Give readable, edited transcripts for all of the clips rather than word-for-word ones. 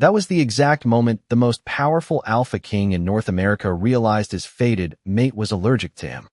That was the exact moment the most powerful alpha king in North America realized his fated mate was allergic to him.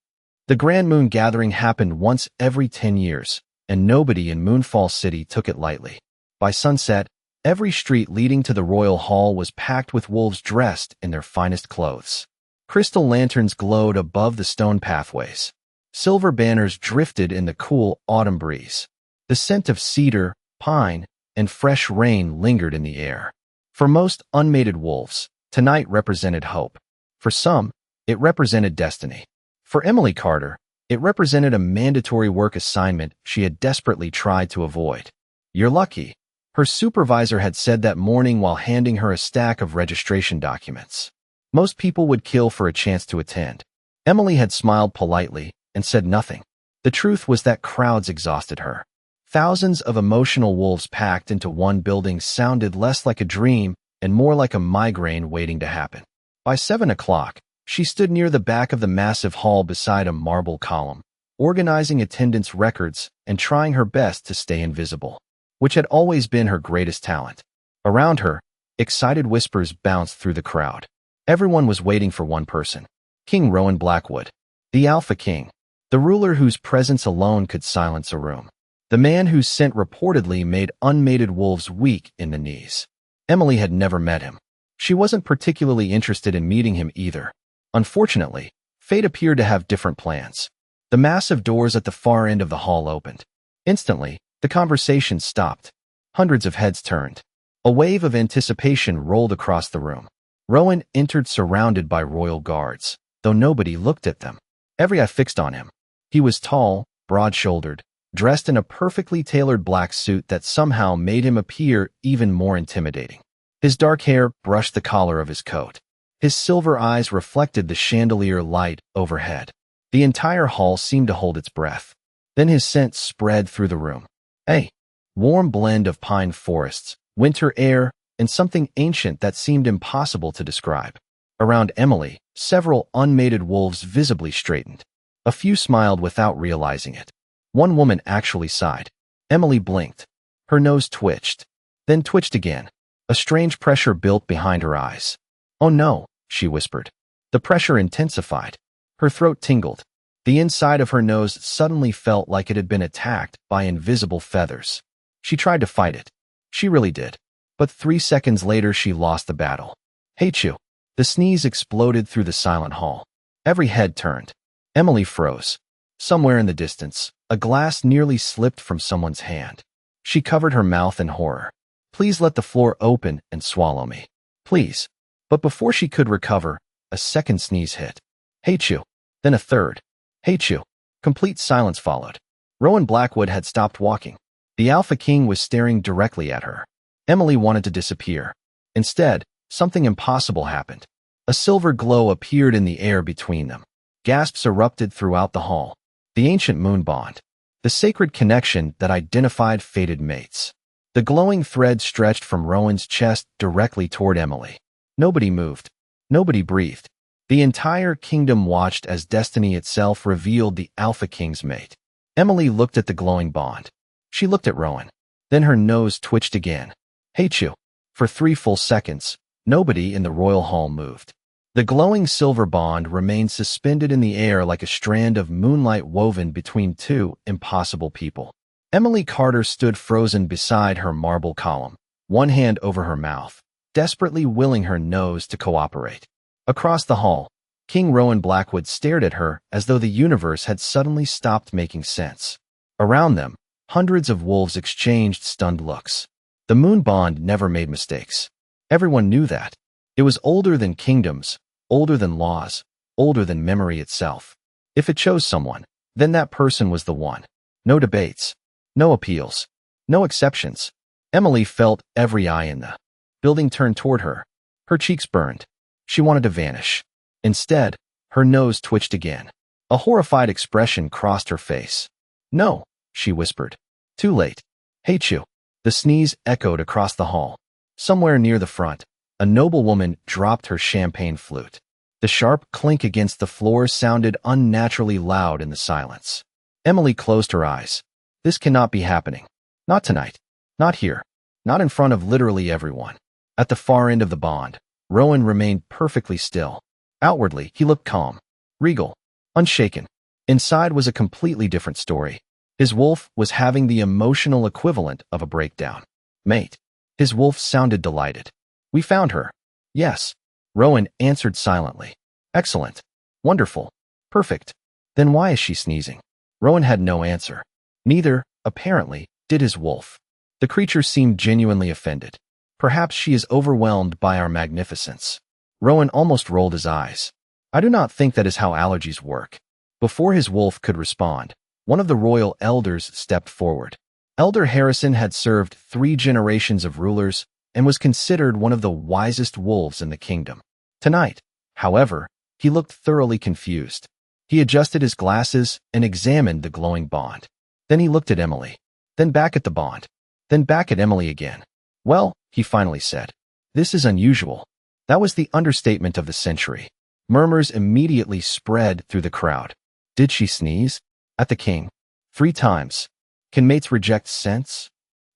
The Grand Moon Gathering happened once every 10 years, and nobody in Moonfall City took it lightly. By sunset, every street leading to the royal hall was packed with wolves dressed in their finest clothes. Crystal lanterns glowed above the stone pathways. Silver banners drifted in the cool autumn breeze. The scent of cedar, pine, and fresh rain lingered in the air. For most unmated wolves, tonight represented hope. For some, it represented destiny. For Emily Carter, it represented a mandatory work assignment she had desperately tried to avoid. "You're lucky," her supervisor had said that morning while handing her a stack of registration documents. Most people would kill for a chance to attend. Emily had smiled politely and said nothing. The truth was that crowds exhausted her. Thousands of emotional wolves packed into one building sounded less like a dream and more like a migraine waiting to happen. By 7 o'clock, she stood near the back of the massive hall beside a marble column, organizing attendance records and trying her best to stay invisible, which had always been her greatest talent. Around her, excited whispers bounced through the crowd. Everyone was waiting for one person: King Rowan Blackwood, the Alpha King, the ruler whose presence alone could silence a room. The man whose scent reportedly made unmated wolves weak in the knees. Emily had never met him. She wasn't particularly interested in meeting him either. Unfortunately, fate appeared to have different plans. The massive doors at the far end of the hall opened. Instantly, the conversation stopped. Hundreds of heads turned. A wave of anticipation rolled across the room. Rowan entered surrounded by royal guards, though nobody looked at them. Every eye fixed on him. He was tall, broad-shouldered, dressed in a perfectly tailored black suit that somehow made him appear even more intimidating. His dark hair brushed the collar of his coat. His silver eyes reflected the chandelier light overhead. The entire hall seemed to hold its breath. Then his scent spread through the room. A warm blend of pine forests, winter air, and something ancient that seemed impossible to describe. Around Emily, several unmated wolves visibly straightened. A few smiled without realizing it. One woman actually sighed. Emily blinked. Her nose twitched, then twitched again. A strange pressure built behind her eyes. "Oh no," she whispered. The pressure intensified. Her throat tingled. The inside of her nose suddenly felt like it had been attacked by invisible feathers. She tried to fight it. She really did. But 3 seconds later she lost the battle. "Hate you." The sneeze exploded through the silent hall. Every head turned. Emily froze. Somewhere in the distance, a glass nearly slipped from someone's hand. She covered her mouth in horror. "Please let the floor open and swallow me. Please." But before she could recover, a second sneeze hit. "Hate you." Then a third. "Hate you." Complete silence followed. Rowan Blackwood had stopped walking. The Alpha King was staring directly at her. Emily wanted to disappear. Instead, something impossible happened. A silver glow appeared in the air between them. Gasps erupted throughout the hall. The ancient moon bond. The sacred connection that identified fated mates. The glowing thread stretched from Rowan's chest directly toward Emily. Nobody moved. Nobody breathed. The entire kingdom watched as destiny itself revealed the Alpha King's mate. Emily looked at the glowing bond. She looked at Rowan. Then her nose twitched again. "Hate you." For 3 full seconds, nobody in the royal hall moved. The glowing silver bond remained suspended in the air like a strand of moonlight woven between two impossible people. Emily Carter stood frozen beside her marble column, one hand over her mouth, desperately willing her nose to cooperate. Across the hall, King Rowan Blackwood stared at her as though the universe had suddenly stopped making sense. Around them, hundreds of wolves exchanged stunned looks. The moon bond never made mistakes. Everyone knew that. It was older than kingdoms, older than laws, older than memory itself. If it chose someone, then that person was the one. No debates, no appeals, no exceptions. Emily felt every eye in the building turn toward her. Her cheeks burned. She wanted to vanish. Instead, her nose twitched again. A horrified expression crossed her face. "No," she whispered. "Too late. Hate you." The sneeze echoed across the hall. Somewhere near the front, a noblewoman dropped her champagne flute. The sharp clink against the floor sounded unnaturally loud in the silence. Emily closed her eyes. This cannot be happening. Not tonight. Not here. Not in front of literally everyone. At the far end of the bond, Rowan remained perfectly still. Outwardly, he looked calm, regal, unshaken. Inside was a completely different story. His wolf was having the emotional equivalent of a breakdown. Mate. His wolf sounded delighted. We found her. Yes. Rowan answered silently. Excellent. Wonderful. Perfect. Then why is she sneezing? Rowan had no answer. Neither, apparently, did his wolf. The creature seemed genuinely offended. Perhaps she is overwhelmed by our magnificence. Rowan almost rolled his eyes. I do not think that is how allergies work. Before his wolf could respond, one of the royal elders stepped forward. Elder Harrison had served 3 generations of rulers and was considered one of the wisest wolves in the kingdom. Tonight, however, he looked thoroughly confused. He adjusted his glasses and examined the glowing bond. Then he looked at Emily, then back at the bond, then back at Emily again. Well, he finally said, this is unusual. That was the understatement of the century. Murmurs immediately spread through the crowd. Did she sneeze? At the king. 3 times. Can mates reject scents?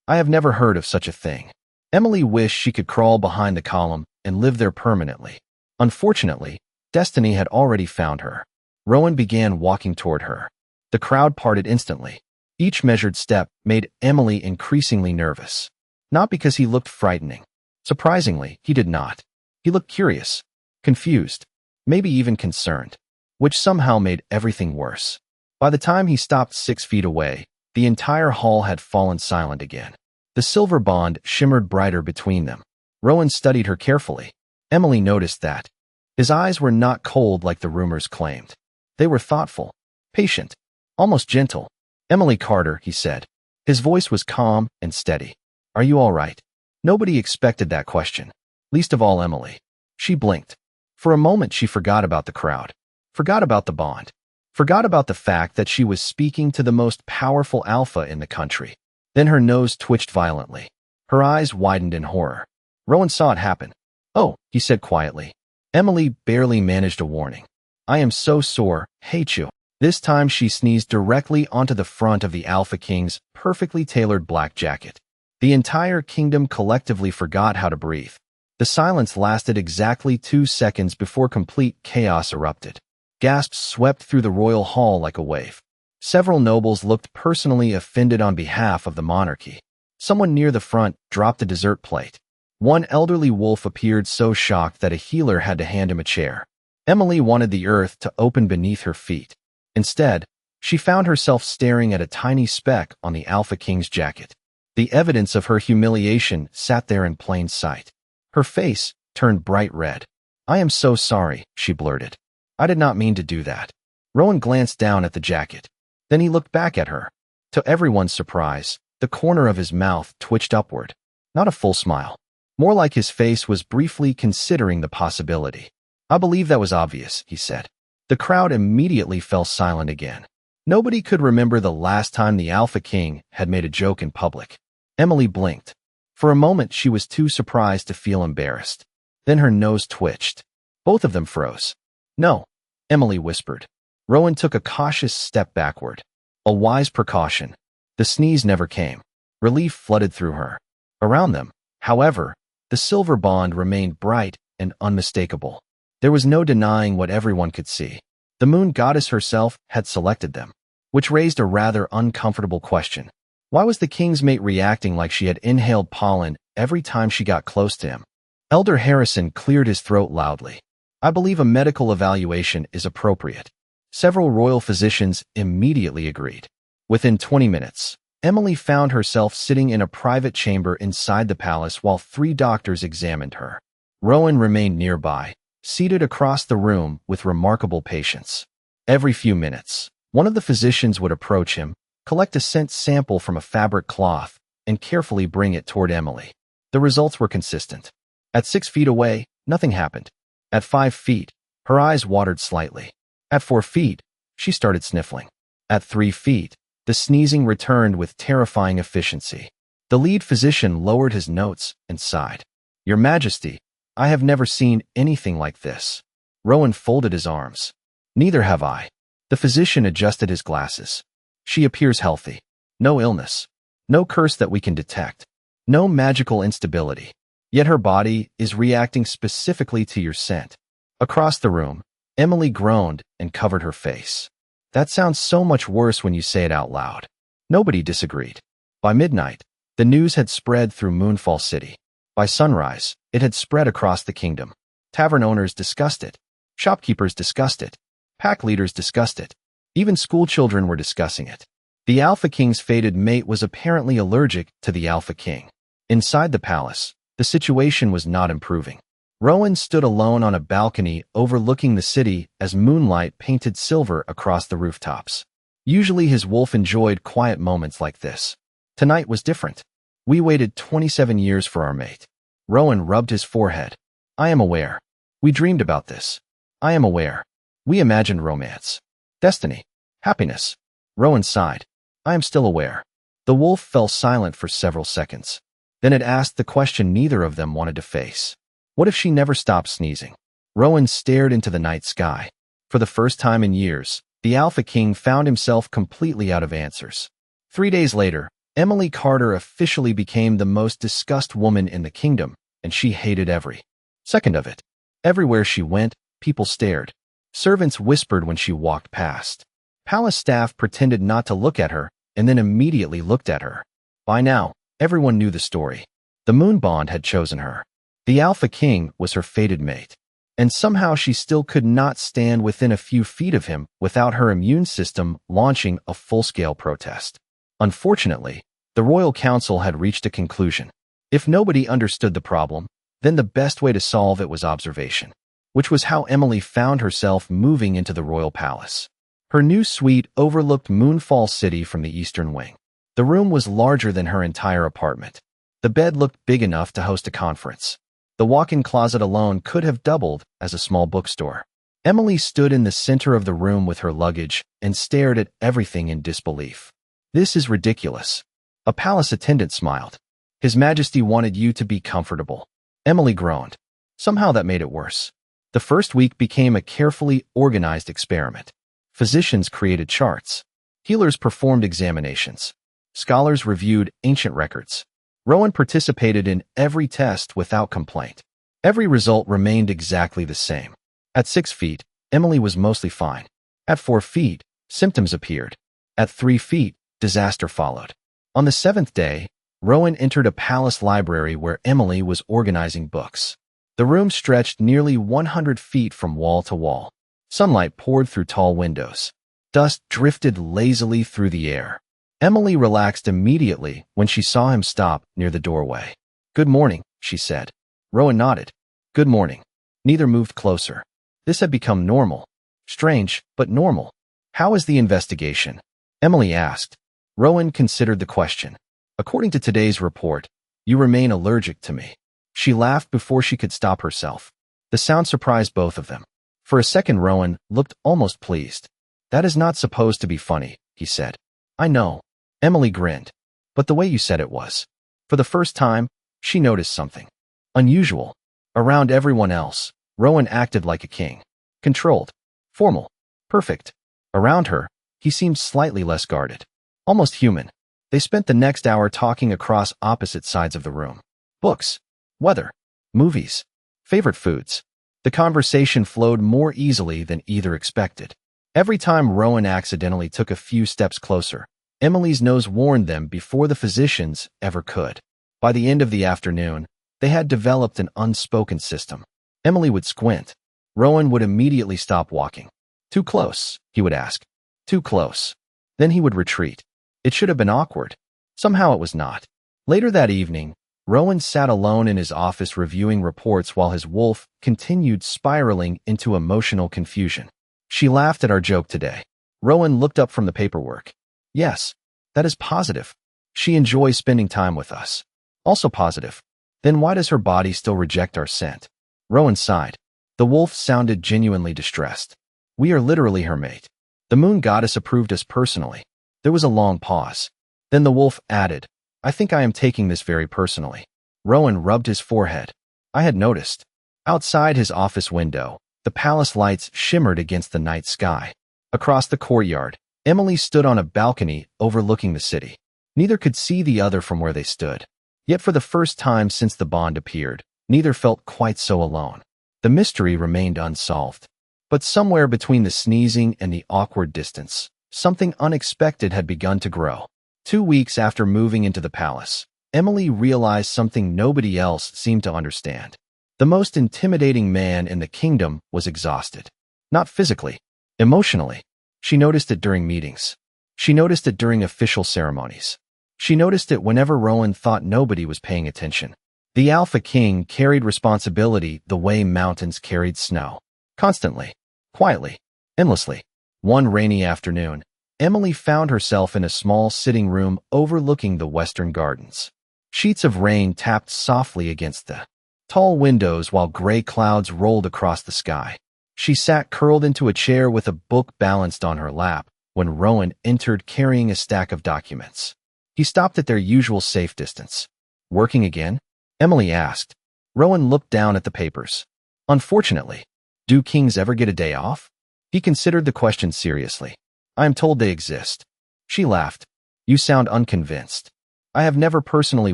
I have never heard of such a thing. Emily wished she could crawl behind the column and live there permanently. Unfortunately, destiny had already found her. Rowan began walking toward her. The crowd parted instantly. Each measured step made Emily increasingly nervous. Not because he looked frightening. Surprisingly, he did not. He looked curious, confused, maybe even concerned, which somehow made everything worse. By the time he stopped 6 feet away, the entire hall had fallen silent again. The silver bond shimmered brighter between them. Rowan studied her carefully. Emily noticed that. His eyes were not cold like the rumors claimed. They were thoughtful, patient, almost gentle. Emily Carter, he said. His voice was calm and steady. Are you all right? Nobody expected that question, least of all Emily. She blinked. For a moment she forgot about the crowd, forgot about the bond, forgot about the fact that she was speaking to the most powerful alpha in the country. Then her nose twitched violently. Her eyes widened in horror. Rowan saw it happen. Oh, he said quietly. Emily barely managed a warning. I am so sore, hate you. This time she sneezed directly onto the front of the Alpha King's perfectly tailored black jacket. The entire kingdom collectively forgot how to breathe. The silence lasted exactly 2 seconds before complete chaos erupted. Gasps swept through the royal hall like a wave. Several nobles looked personally offended on behalf of the monarchy. Someone near the front dropped a dessert plate. One elderly wolf appeared so shocked that a healer had to hand him a chair. Emily wanted the earth to open beneath her feet. Instead, she found herself staring at a tiny speck on the Alpha King's jacket. The evidence of her humiliation sat there in plain sight. Her face turned bright red. I am so sorry, she blurted. I did not mean to do that. Rowan glanced down at the jacket. Then he looked back at her. To everyone's surprise, the corner of his mouth twitched upward. Not a full smile. More like his face was briefly considering the possibility. I believe that was obvious, he said. The crowd immediately fell silent again. Nobody could remember the last time the Alpha King had made a joke in public. Emily blinked. For a moment, she was too surprised to feel embarrassed. Then her nose twitched. Both of them froze. No, Emily whispered. Rowan took a cautious step backward. A wise precaution. The sneeze never came. Relief flooded through her. Around them, however, the silver bond remained bright and unmistakable. There was no denying what everyone could see. The moon goddess herself had selected them, which raised a rather uncomfortable question. Why was the king's mate reacting like she had inhaled pollen every time she got close to him? Elder Harrison cleared his throat loudly. I believe a medical evaluation is appropriate. Several royal physicians immediately agreed. Within 20 minutes, Emily found herself sitting in a private chamber inside the palace while 3 doctors examined her. Rowan remained nearby, seated across the room with remarkable patience. Every few minutes, one of the physicians would approach him, collect a scent sample from a fabric cloth, and carefully bring it toward Emily. The results were consistent. At 6 feet away, nothing happened. At 5 feet, her eyes watered slightly. At 4 feet, she started sniffling. At 3 feet, the sneezing returned with terrifying efficiency. The lead physician lowered his notes and sighed. Your Majesty, I have never seen anything like this. Rowan folded his arms. Neither have I. The physician adjusted his glasses. She appears healthy. No illness. No curse that we can detect. No magical instability. Yet her body is reacting specifically to your scent. Across the room, Emily groaned and covered her face. That sounds so much worse when you say it out loud. Nobody disagreed. By midnight, the news had spread through Moonfall City. By sunrise, it had spread across the kingdom. Tavern owners discussed it. Shopkeepers discussed it. Pack leaders discussed it. Even school children were discussing it. The Alpha King's fated mate was apparently allergic to the Alpha King. Inside the palace, the situation was not improving. Rowan stood alone on a balcony overlooking the city as moonlight painted silver across the rooftops. Usually his wolf enjoyed quiet moments like this. Tonight was different. We waited 27 years for our mate. Rowan rubbed his forehead. I am aware. We dreamed about this. I am aware. We imagined romance. Destiny. Happiness. Rowan sighed. I am still aware. The wolf fell silent for several seconds. Then it asked the question neither of them wanted to face. What if she never stopped sneezing? Rowan stared into the night sky. For the first time in years, the Alpha King found himself completely out of answers. 3 days later, Emily Carter officially became the most discussed woman in the kingdom, and she hated every second of it. Everywhere she went, people stared. Servants whispered when she walked past. Palace staff pretended not to look at her, and then immediately looked at her. By now, everyone knew the story. The Moon Bond had chosen her. The Alpha King was her fated mate. And somehow she still could not stand within a few feet of him without her immune system launching a full-scale protest. Unfortunately, the Royal Council had reached a conclusion. If nobody understood the problem, then the best way to solve it was observation, which was how Emily found herself moving into the royal palace. Her new suite overlooked Moonfall City from the eastern wing. The room was larger than her entire apartment. The bed looked big enough to host a conference. The walk-in closet alone could have doubled as a small bookstore. Emily stood in the center of the room with her luggage and stared at everything in disbelief. This is ridiculous. A palace attendant smiled. His Majesty wanted you to be comfortable. Emily groaned. Somehow that made it worse. The first week became a carefully organized experiment. Physicians created charts. Healers performed examinations. Scholars reviewed ancient records. Rowan participated in every test without complaint. Every result remained exactly the same. At 6 feet, Emily was mostly fine. At 4 feet, symptoms appeared. At 3 feet, disaster followed. On the 7th day, Rowan entered a palace library where Emily was organizing books. The room stretched nearly 100 feet from wall to wall. Sunlight poured through tall windows. Dust drifted lazily through the air. Emily relaxed immediately when she saw him stop near the doorway. Good morning, she said. Rowan nodded. Good morning. Neither moved closer. This had become normal. Strange, but normal. How is the investigation? Emily asked. Rowan considered the question. According to today's report, you remain allergic to me. She laughed before she could stop herself. The sound surprised both of them. For a second, Rowan looked almost pleased. That is not supposed to be funny, he said. I know. Emily grinned. But the way you said it was. For the first time, she noticed something unusual. Around everyone else, Rowan acted like a king. Controlled. Formal. Perfect. Around her, he seemed slightly less guarded. Almost human. They spent the next hour talking across opposite sides of the room. Books. Weather. Movies. Favorite foods. The conversation flowed more easily than either expected. Every time Rowan accidentally took a few steps closer, Emily's nose warned them before the physicians ever could. By the end of the afternoon, they had developed an unspoken system. Emily would squint. Rowan would immediately stop walking. Too close, he would ask. Too close. Then he would retreat. It should have been awkward. Somehow it was not. Later that evening, Rowan sat alone in his office reviewing reports while his wolf continued spiraling into emotional confusion. She laughed at our joke today. Rowan looked up from the paperwork. Yes, that is positive. She enjoys spending time with us. Also positive. Then why does her body still reject our scent? Rowan sighed. The wolf sounded genuinely distressed. We are literally her mate. The moon goddess approved us personally. There was a long pause. Then the wolf added, I think I am taking this very personally. Rowan rubbed his forehead. I had noticed. Outside his office window, the palace lights shimmered against the night sky. Across the courtyard, Emily stood on a balcony overlooking the city. Neither could see the other from where they stood. Yet for the first time since the bond appeared, neither felt quite so alone. The mystery remained unsolved. But somewhere between the sneezing and the awkward distance, something unexpected had begun to grow. 2 weeks after moving into the palace, Emily realized something nobody else seemed to understand. The most intimidating man in the kingdom was exhausted. Not physically, emotionally. She noticed it during meetings. She noticed it during official ceremonies. She noticed it whenever Rowan thought nobody was paying attention. The Alpha King carried responsibility the way mountains carried snow. Constantly, quietly, endlessly. One rainy afternoon, Emily found herself in a small sitting room overlooking the western gardens. Sheets of rain tapped softly against the tall windows while gray clouds rolled across the sky. She sat curled into a chair with a book balanced on her lap when Rowan entered carrying a stack of documents. He stopped at their usual safe distance. "Working again?" Emily asked. Rowan looked down at the papers. "Unfortunately. Do kings ever get a day off?" He considered the question seriously. "I am told they exist." She laughed. "You sound unconvinced." "I have never personally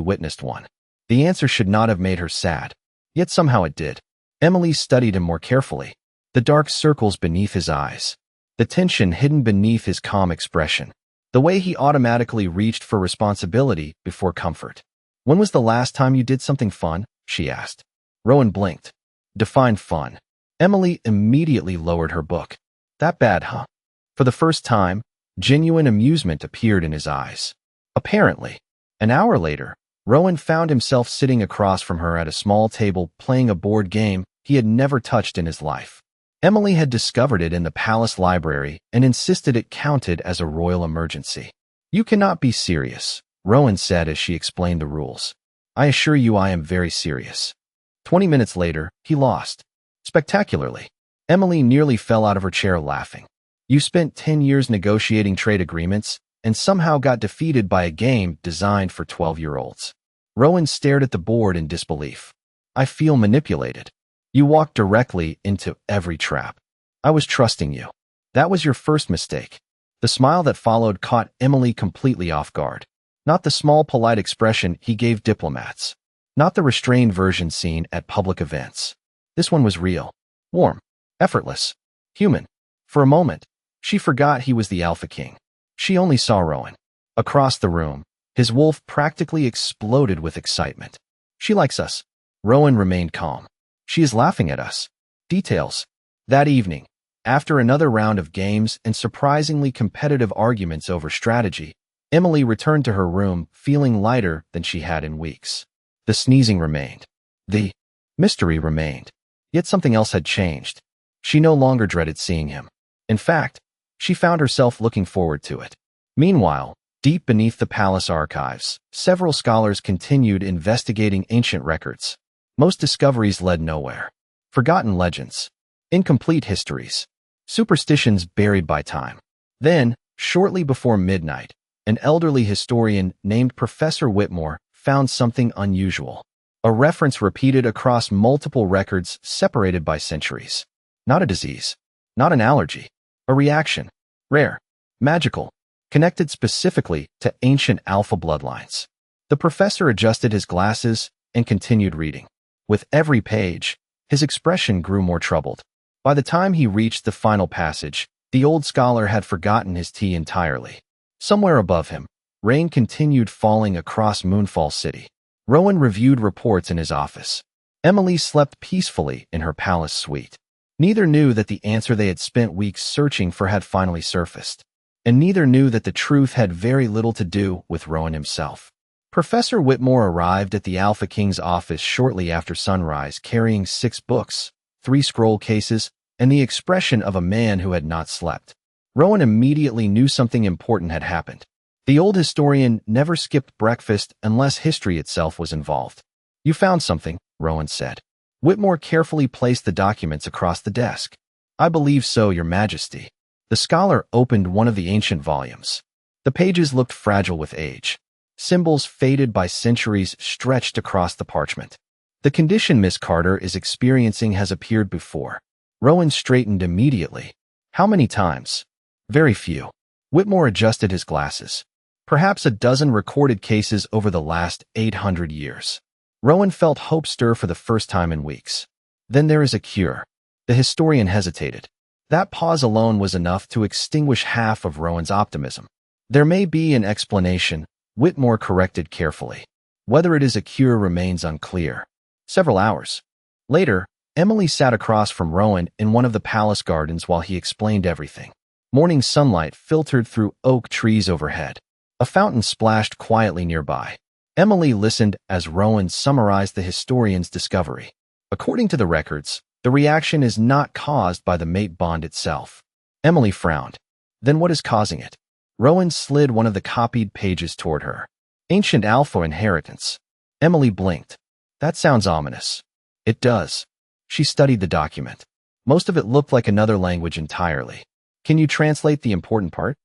witnessed one." The answer should not have made her sad. Yet somehow it did. Emily studied him more carefully. The dark circles beneath his eyes. The tension hidden beneath his calm expression. The way he automatically reached for responsibility before comfort. "When was the last time you did something fun?" she asked. Rowan blinked. "Define fun." Emily immediately lowered her book. "That bad, huh?" For the first time, genuine amusement appeared in his eyes. Apparently, an hour later, Rowan found himself sitting across from her at a small table playing a board game he had never touched in his life. Emily had discovered it in the palace library and insisted it counted as a royal emergency. "You cannot be serious," Rowan said as she explained the rules. "I assure you I am very serious." 20 minutes later, he lost. Spectacularly. Emily nearly fell out of her chair laughing. "You spent 10 years negotiating trade agreements and somehow got defeated by a game designed for 12-year-olds. Rowan stared at the board in disbelief. "I feel manipulated. You walked directly into every trap. I was trusting you." "That was your first mistake." The smile that followed caught Emily completely off guard. Not the small, polite expression he gave diplomats. Not the restrained version seen at public events. This one was real, warm, effortless, human. For a moment, she forgot he was the Alpha King. She only saw Rowan. Across the room, his wolf practically exploded with excitement. "She likes us." Rowan remained calm. "She is laughing at us." Details. That evening, after another round of games and surprisingly competitive arguments over strategy, Emily returned to her room feeling lighter than she had in weeks. The sneezing remained. The mystery remained. Yet something else had changed. She no longer dreaded seeing him. In fact, she found herself looking forward to it. Meanwhile, deep beneath the palace archives, several scholars continued investigating ancient records. Most discoveries led nowhere. Forgotten legends. Incomplete histories. Superstitions buried by time. Then, shortly before midnight, an elderly historian named Professor Whitmore found something unusual. A reference repeated across multiple records separated by centuries. Not a disease. Not an allergy. A reaction. Rare. Magical. Connected specifically to ancient alpha bloodlines. The professor adjusted his glasses and continued reading. With every page, his expression grew more troubled. By the time he reached the final passage, the old scholar had forgotten his tea entirely. Somewhere above him, rain continued falling across Moonfall City. Rowan reviewed reports in his office. Emily slept peacefully in her palace suite. Neither knew that the answer they had spent weeks searching for had finally surfaced. And neither knew that the truth had very little to do with Rowan himself. Professor Whitmore arrived at the Alpha King's office shortly after sunrise carrying 6 books, 3 scroll cases, and the expression of a man who had not slept. Rowan immediately knew something important had happened. The old historian never skipped breakfast unless history itself was involved. "You found something," Rowan said. Whitmore carefully placed the documents across the desk. "I believe so, Your Majesty." The scholar opened one of the ancient volumes. The pages looked fragile with age. Symbols faded by centuries stretched across the parchment. "The condition Miss Carter is experiencing has appeared before." Rowan straightened immediately. "How many times?" "Very few." Whitmore adjusted his glasses. perhaps a dozen recorded cases over the last 800 years. Rowan felt hope stir for the first time in weeks. Then there is a cure. The historian hesitated. That pause alone was enough to extinguish half of Rowan's optimism. There may be an explanation, Whitmore corrected carefully. Whether it is a cure remains unclear. Several hours later, Emily sat across from Rowan in one of the palace gardens while he explained everything. Morning sunlight filtered through oak trees overhead. A fountain splashed quietly nearby. Emily listened as Rowan summarized the historian's discovery. According to the records, the reaction is not caused by the mate bond itself. Emily frowned. Then what is causing it? Rowan slid one of the copied pages toward her. Ancient Alpha inheritance. Emily blinked. That sounds ominous. It does. She studied the document. Most of it looked like another language entirely. Can you translate the important part?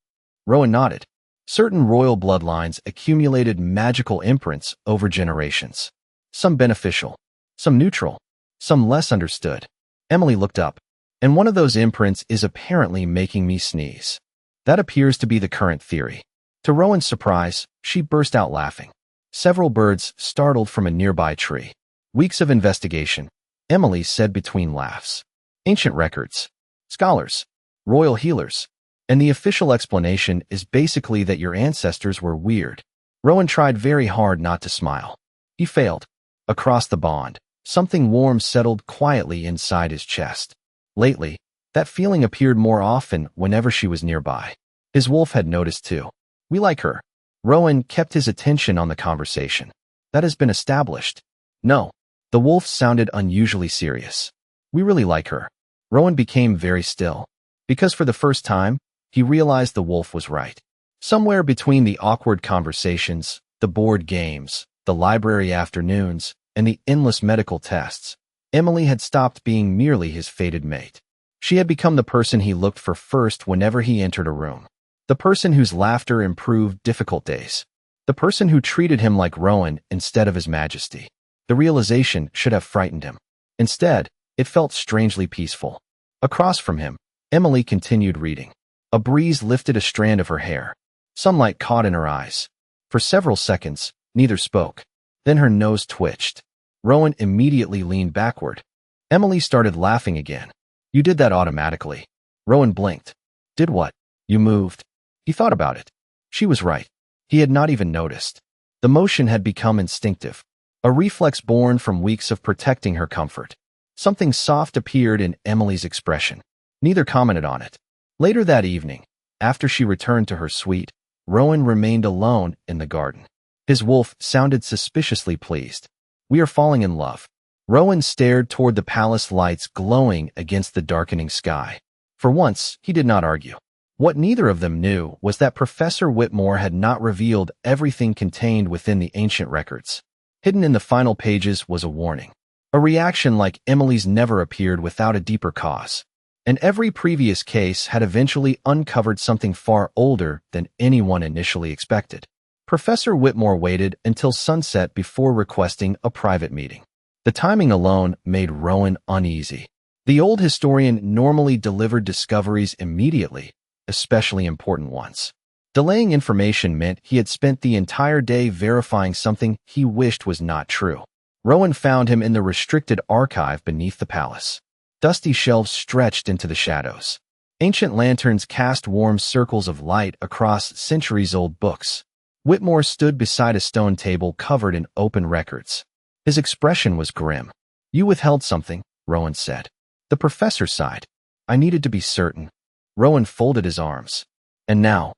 Rowan nodded. Certain royal bloodlines accumulated magical imprints over generations. Some beneficial, some neutral, some less understood. Emily looked up, and one of those imprints is apparently making me sneeze. That appears to be the current theory. To Rowan's surprise, she burst out laughing. Several birds startled from a nearby tree. Weeks of investigation, Emily said between laughs. Ancient records, scholars, royal healers, and the official explanation is basically that your ancestors were weird. Rowan tried very hard not to smile. He failed. Across the bond, something warm settled quietly inside his chest. Lately, that feeling appeared more often whenever she was nearby. His wolf had noticed too. We like her. Rowan kept his attention on the conversation. That has been established. No. The wolf sounded unusually serious. We really like her. Rowan became very still. Because for the first time, he realized the wolf was right. Somewhere between the awkward conversations, the board games, the library afternoons, and the endless medical tests, Emily had stopped being merely his fated mate. She had become the person he looked for first whenever he entered a room. The person whose laughter improved difficult days. The person who treated him like Rowan instead of his majesty. The realization should have frightened him. Instead, it felt strangely peaceful. Across from him, Emily continued reading. A breeze lifted a strand of her hair. Sunlight caught in her eyes. For several seconds, neither spoke. Then her nose twitched. Rowan immediately leaned backward. Emily started laughing again. You did that automatically. Rowan blinked. Did what? You moved. He thought about it. She was right. He had not even noticed. The motion had become instinctive. A reflex born from weeks of protecting her comfort. Something soft appeared in Emily's expression. Neither commented on it. Later that evening, after she returned to her suite, Rowan remained alone in the garden. His wolf sounded suspiciously pleased. We are falling in love. Rowan stared toward the palace lights glowing against the darkening sky. For once, he did not argue. What neither of them knew was that Professor Whitmore had not revealed everything contained within the ancient records. Hidden in the final pages was a warning. A reaction like Emily's never appeared without a deeper cause. And every previous case had eventually uncovered something far older than anyone initially expected. Professor Whitmore waited until sunset before requesting a private meeting. The timing alone made Rowan uneasy. The old historian normally delivered discoveries immediately, especially important ones. Delaying information meant he had spent the entire day verifying something he wished was not true. Rowan found him in the restricted archive beneath the palace. Dusty shelves stretched into the shadows. Ancient lanterns cast warm circles of light across centuries-old books. Whitmore stood beside a stone table covered in open records. His expression was grim. You withheld something, Rowan said. The professor sighed. I needed to be certain. Rowan folded his arms. And now?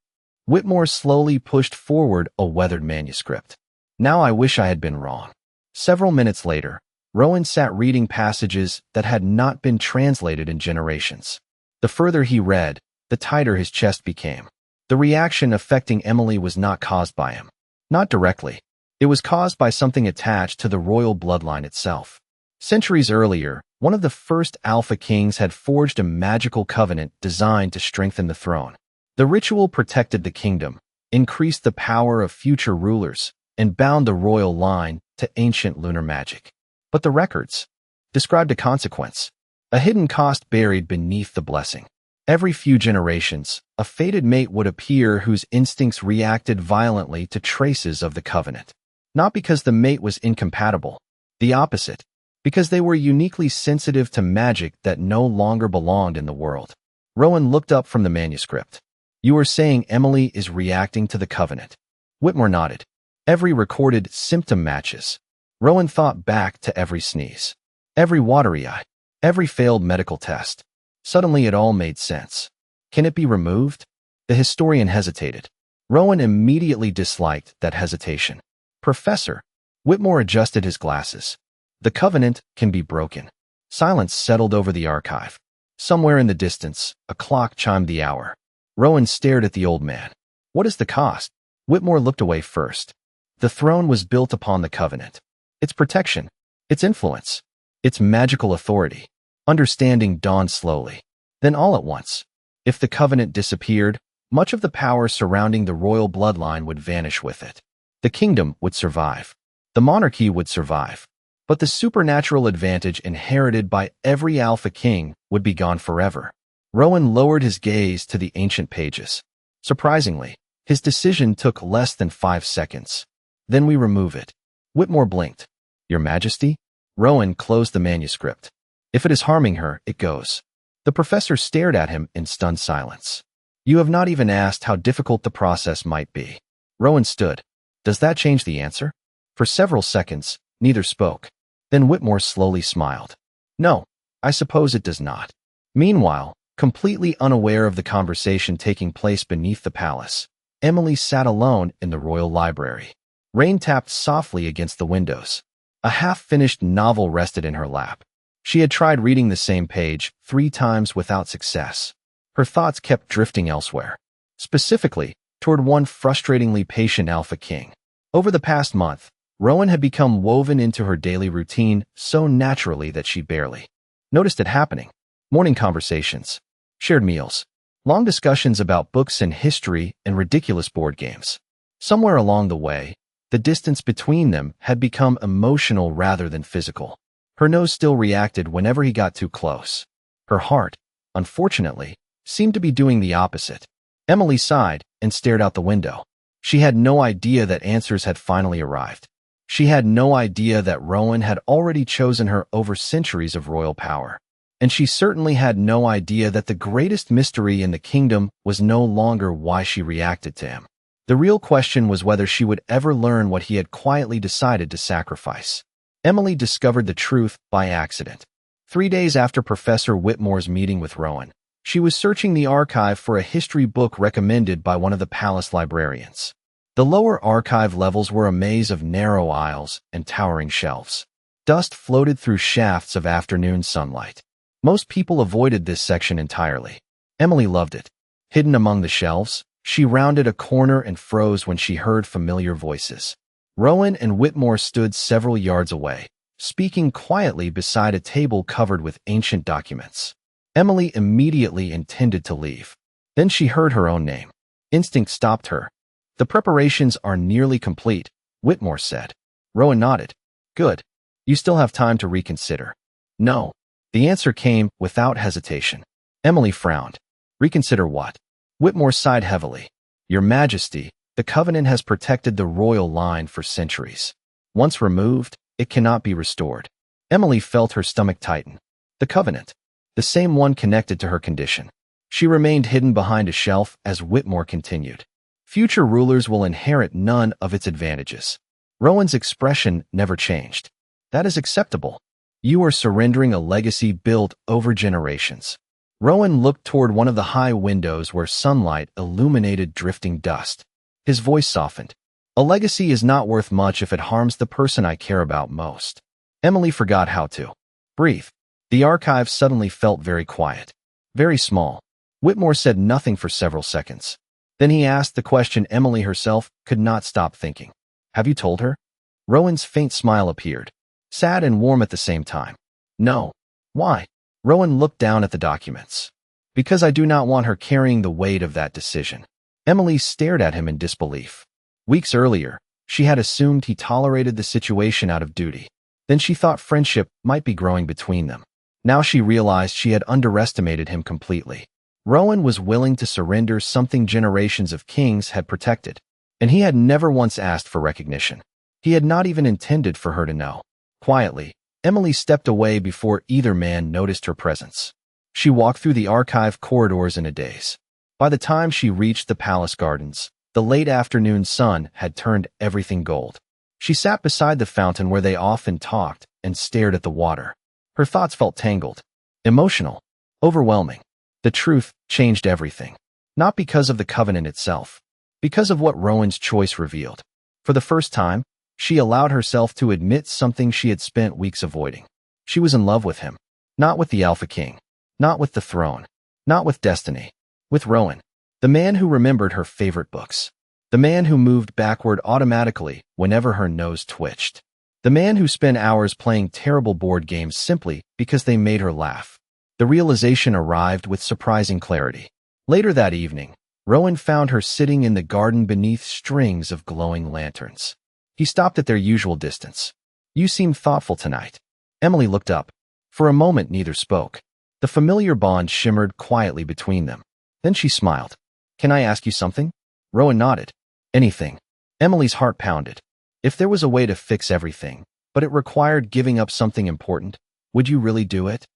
Whitmore slowly pushed forward a weathered manuscript. Now I wish I had been wrong. Several minutes later, Rowan sat reading passages that had not been translated in generations. The further he read, the tighter his chest became. The reaction affecting Emily was not caused by him. Not directly. It was caused by something attached to the royal bloodline itself. Centuries earlier, one of the first Alpha Kings had forged a magical covenant designed to strengthen the throne. The ritual protected the kingdom, increased the power of future rulers, and bound the royal line to ancient lunar magic. But the records described a consequence, a hidden cost buried beneath the blessing. Every few generations, a fated mate would appear whose instincts reacted violently to traces of the covenant. Not because the mate was incompatible, the opposite, because they were uniquely sensitive to magic that no longer belonged in the world. Rowan looked up from the manuscript. You are saying Emily is reacting to the covenant. Whitmore nodded. Every recorded symptom matches. Rowan thought back to every sneeze, every watery eye, every failed medical test. Suddenly it all made sense. Can it be removed? The historian hesitated. Rowan immediately disliked that hesitation. Professor. Whitmore adjusted his glasses. The covenant can be broken. Silence settled over the archive. Somewhere in the distance, a clock chimed the hour. Rowan stared at the old man. What is the cost? Whitmore looked away first. The throne was built upon the covenant. Its protection, its influence, its magical authority. Understanding dawned slowly. Then all at once, if the covenant disappeared, much of the power surrounding the royal bloodline would vanish with it. The kingdom would survive. The monarchy would survive. But the supernatural advantage inherited by every Alpha King would be gone forever. Rowan lowered his gaze to the ancient pages. Surprisingly, his decision took less than 5 seconds. Then we remove it. Whitmore blinked. Your Majesty? Rowan closed the manuscript. If it is harming her, it goes. The professor stared at him in stunned silence. You have not even asked how difficult the process might be. Rowan stood. Does that change the answer? For several seconds, neither spoke. Then Whitmore slowly smiled. No, I suppose it does not. Meanwhile, completely unaware of the conversation taking place beneath the palace, Emily sat alone in the royal library. Rain tapped softly against the windows. A half-finished novel rested in her lap. She had tried reading the same page 3 times without success. Her thoughts kept drifting elsewhere, specifically toward one frustratingly patient Alpha King. Over the past month, Rowan had become woven into her daily routine so naturally that she barely noticed it happening. Morning conversations, shared meals, long discussions about books and history and ridiculous board games. Somewhere along the way, the distance between them had become emotional rather than physical. Her nose still reacted whenever he got too close. Her heart, unfortunately, seemed to be doing the opposite. Emily sighed and stared out the window. She had no idea that answers had finally arrived. She had no idea that Rowan had already chosen her over centuries of royal power. And she certainly had no idea that the greatest mystery in the kingdom was no longer why she reacted to him. The real question was whether she would ever learn what he had quietly decided to sacrifice. Emily discovered the truth by accident. 3 days after Professor Whitmore's meeting with Rowan, she was searching the archive for a history book recommended by one of the palace librarians. The lower archive levels were a maze of narrow aisles and towering shelves. Dust floated through shafts of afternoon sunlight. Most people avoided this section entirely. Emily loved it. Hidden among the shelves, she rounded a corner and froze when she heard familiar voices. Rowan and Whitmore stood several yards away, speaking quietly beside a table covered with ancient documents. Emily immediately intended to leave. Then she heard her own name. Instinct stopped her. The preparations are nearly complete, Whitmore said. Rowan nodded. Good. You still have time to reconsider. No. The answer came without hesitation. Emily frowned. Reconsider what? Whitmore sighed heavily. Your Majesty, the covenant has protected the royal line for centuries. Once removed, it cannot be restored. Emily felt her stomach tighten. The covenant. The same one connected to her condition. She remained hidden behind a shelf as Whitmore continued. Future rulers will inherit none of its advantages. Rowan's expression never changed. That is acceptable. You are surrendering a legacy built over generations. Rowan looked toward one of the high windows where sunlight illuminated drifting dust. His voice softened. A legacy is not worth much if it harms the person I care about most. Emily forgot how to breathe. The archive suddenly felt very quiet, very small. Whitmore said nothing for several seconds. Then he asked the question Emily herself could not stop thinking. Have you told her? Rowan's faint smile appeared, sad and warm at the same time. No. Why? Rowan looked down at the documents. Because I do not want her carrying the weight of that decision. Emily stared at him in disbelief. Weeks earlier, she had assumed he tolerated the situation out of duty. Then she thought friendship might be growing between them. Now she realized she had underestimated him completely. Rowan was willing to surrender something generations of kings had protected, and he had never once asked for recognition. He had not even intended for her to know. Quietly, Emily stepped away before either man noticed her presence. She walked through the archive corridors in a daze. By the time she reached the palace gardens, the late afternoon sun had turned everything gold. She sat beside the fountain where they often talked and stared at the water. Her thoughts felt tangled, emotional, overwhelming. The truth changed everything. Not because of the covenant itself, because of what Rowan's choice revealed. For the first time, she allowed herself to admit something she had spent weeks avoiding. She was in love with him. Not with the Alpha King. Not with the throne. Not with destiny. With Rowan. The man who remembered her favorite books. The man who moved backward automatically whenever her nose twitched. The man who spent hours playing terrible board games simply because they made her laugh. The realization arrived with surprising clarity. Later that evening, Rowan found her sitting in the garden beneath strings of glowing lanterns. He stopped at their usual distance. "You seem thoughtful tonight." Emily looked up. For a moment, neither spoke. The familiar bond shimmered quietly between them. Then she smiled. "Can I ask you something?" Rowan nodded. "Anything." Emily's heart pounded. If there was a way to fix everything, but it required giving up something important, would you really do it?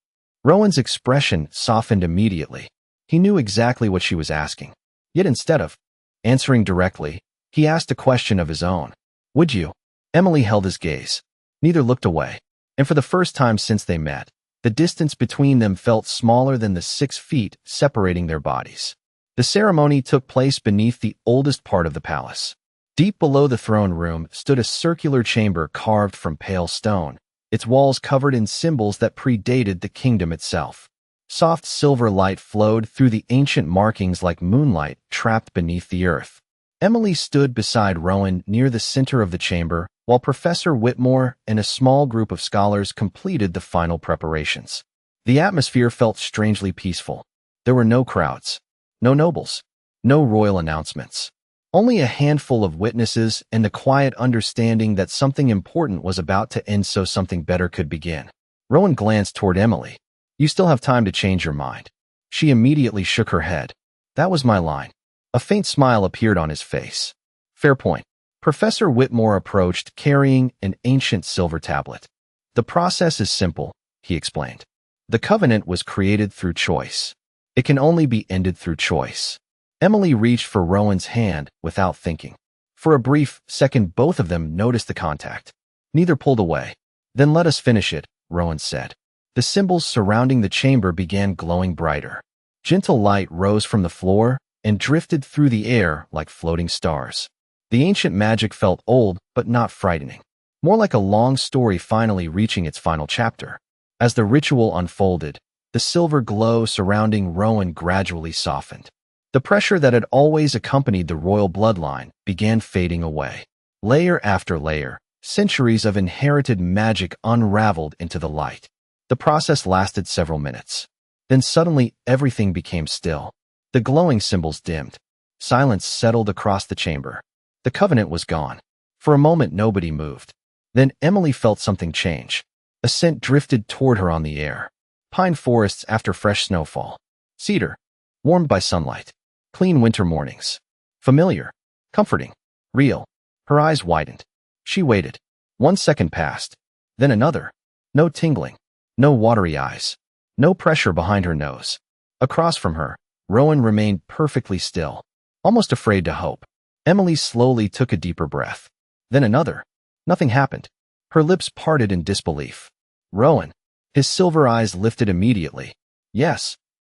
Rowan's expression softened immediately. He knew exactly what she was asking. Yet instead of answering directly, he asked a question of his own. "Would you?" Emily held his gaze. Neither looked away. And for the first time since they met, the distance between them felt smaller than the 6 feet separating their bodies. The ceremony took place beneath the oldest part of the palace. Deep below the throne room stood a circular chamber carved from pale stone, its walls covered in symbols that predated the kingdom itself. Soft silver light flowed through the ancient markings like moonlight trapped beneath the earth. Emily stood beside Rowan near the center of the chamber, while Professor Whitmore and a small group of scholars completed the final preparations. The atmosphere felt strangely peaceful. There were no crowds, no nobles, no royal announcements. Only a handful of witnesses and the quiet understanding that something important was about to end so something better could begin. Rowan glanced toward Emily. "You still have time to change your mind." She immediately shook her head. "That was my line." A faint smile appeared on his face. "Fair point." Professor Whitmore approached, carrying an ancient silver tablet. "The process is simple," he explained. "The covenant was created through choice. It can only be ended through choice." Emily reached for Rowan's hand without thinking. For a brief second, both of them noticed the contact. Neither pulled away. "Then let us finish it," Rowan said. The symbols surrounding the chamber began glowing brighter. Gentle light rose from the floor and drifted through the air like floating stars. The ancient magic felt old but not frightening, more like a long story finally reaching its final chapter. As the ritual unfolded, the silver glow surrounding Rowan gradually softened. The pressure that had always accompanied the royal bloodline began fading away. Layer after layer, centuries of inherited magic unraveled into the light. The process lasted several minutes. Then suddenly everything became still. The glowing symbols dimmed. Silence settled across the chamber. The covenant was gone. For a moment nobody moved. Then Emily felt something change. A scent drifted toward her on the air. Pine forests after fresh snowfall. Cedar, warmed by sunlight. Clean winter mornings. Familiar. Comforting. Real. Her eyes widened. She waited. 1 second passed. Then another. No tingling. No watery eyes. No pressure behind her nose. Across from her, Rowan remained perfectly still, almost afraid to hope. Emily slowly took a deeper breath. Then another. Nothing happened. Her lips parted in disbelief. "Rowan." His silver eyes lifted immediately. "Yes."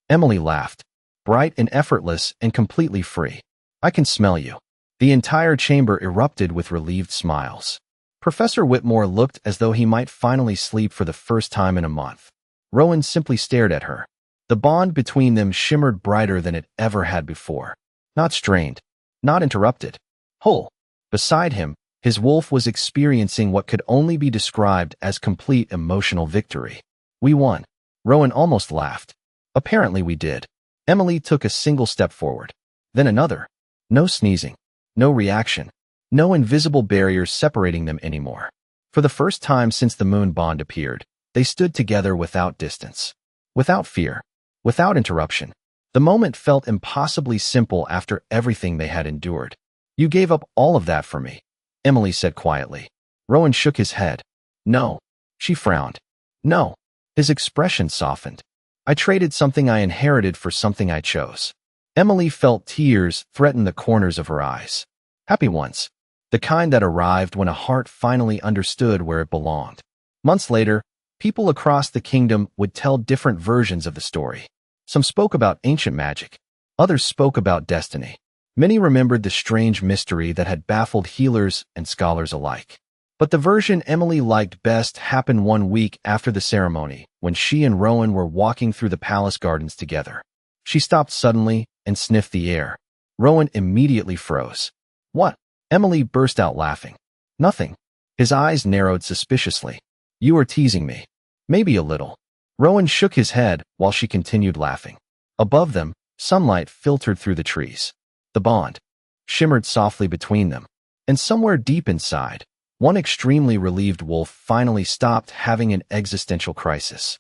Emily laughed. Bright and effortless and completely free. "I can smell you." The entire chamber erupted with relieved smiles. Professor Whitmore looked as though he might finally sleep for the first time in a month. Rowan simply stared at her. The bond between them shimmered brighter than it ever had before. Not strained. Not interrupted. Whole. Beside him, his wolf was experiencing what could only be described as complete emotional victory. "We won." Rowan almost laughed. "Apparently we did." Emily took a single step forward. Then another. No sneezing. No reaction. No invisible barriers separating them anymore. For the first time since the moon bond appeared, they stood together without distance. Without fear. Without interruption. The moment felt impossibly simple after everything they had endured. You gave up all of that for me, Emily said quietly. Rowan shook his head. No. She frowned. No. His expression softened. I traded something I inherited for something I chose. Emily felt tears threaten the corners of her eyes. Happy ones. The kind that arrived when a heart finally understood where it belonged. Months later, people across the kingdom would tell different versions of the story. Some spoke about ancient magic. Others spoke about destiny. Many remembered the strange mystery that had baffled healers and scholars alike. But the version Emily liked best happened 1 week after the ceremony, when she and Rowan were walking through the palace gardens together. She stopped suddenly and sniffed the air. Rowan immediately froze. What? Emily burst out laughing. Nothing. His eyes narrowed suspiciously. You are teasing me. Maybe a little. Rowan shook his head while she continued laughing. Above them, sunlight filtered through the trees. The bond shimmered softly between them. And somewhere deep inside, one extremely relieved wolf finally stopped having an existential crisis.